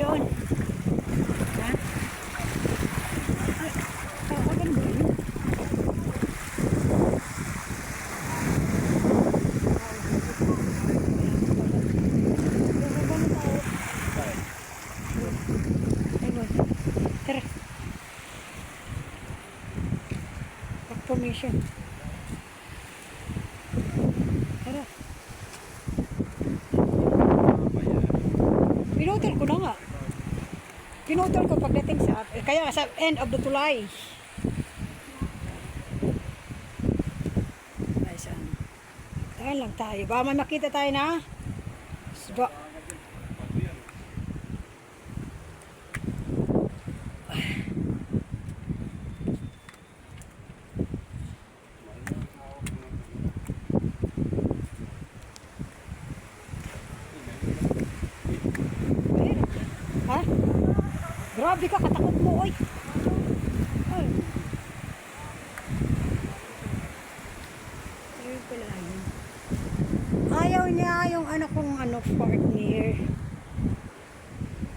doon. Ha? Ay, maganda yun. Tara. Formation. Tara. Pinutol ko na nga. Pinutol ko pagdating sa kaya sa end of the tulay. Ay, saan? Tahan lang tayo. Baka may makita tayo na. Ha? Grabe ka, katakot mo, oy. Ay. Ayun pala yun. Ayaw niya yung anak kong partner.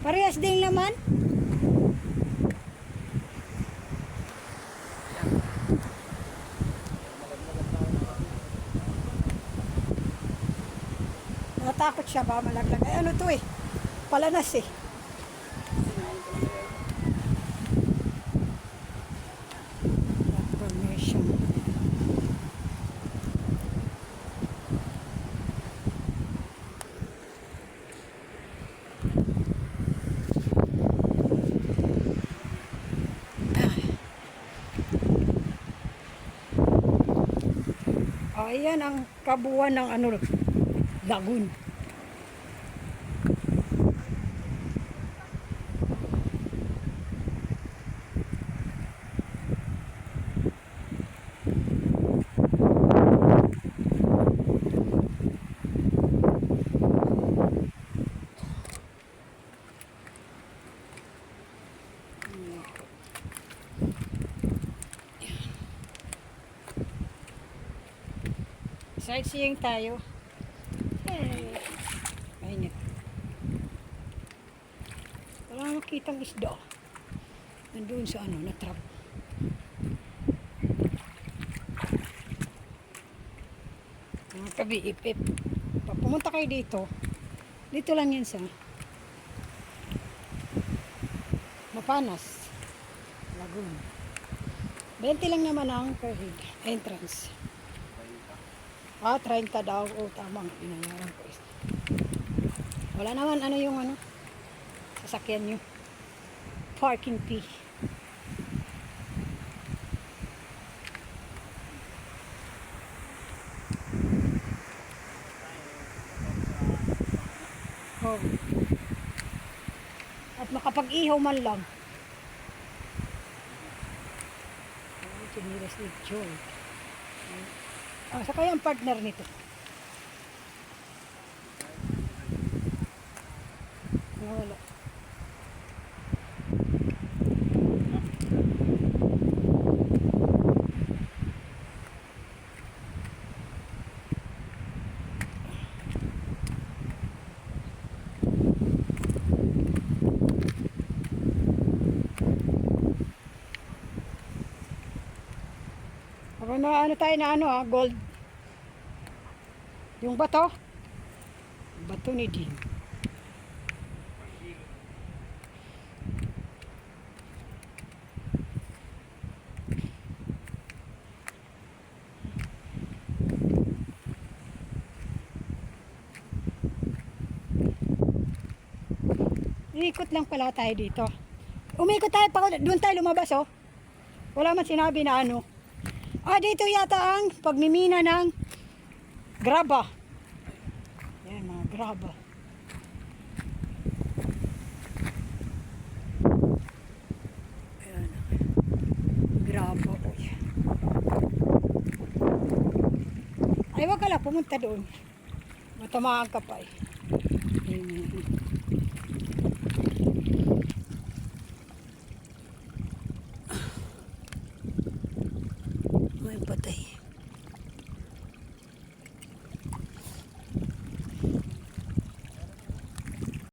Parehas din naman. Natakot siya ba malaglag. Ay, ano to eh. Palanas eh. Formation. Ayan ang kabuuan ng lagoon. Sightseeing tayo. Mainit. Wala makitang isda. Nandun sa na-trap. Mga kabi-ipip. Pag pumunta kayo dito, dito lang yan sa Mapanas, Lagoon. 20 lang naman ang per head entrance. 30 daw. O, tamang inayaran ko. Wala naman yung sasakyan nyo. Parking fee. Oh. At makapag-ihaw man lang. Chinilas ni Joy. Sa kaya ang partner nito. Wala. Tayo na gold. Yung bato ni Dean. Ikot lang pala tayo dito. Umikot tayo pa doon tayo lumabas oh. Wala man sinabi na dito yata ang pagmimina ng graba. Yan mga graba. Ayan. Graba. Ay, wag ka lang pumunta doon. Matamaan ka pa eh. Ayan.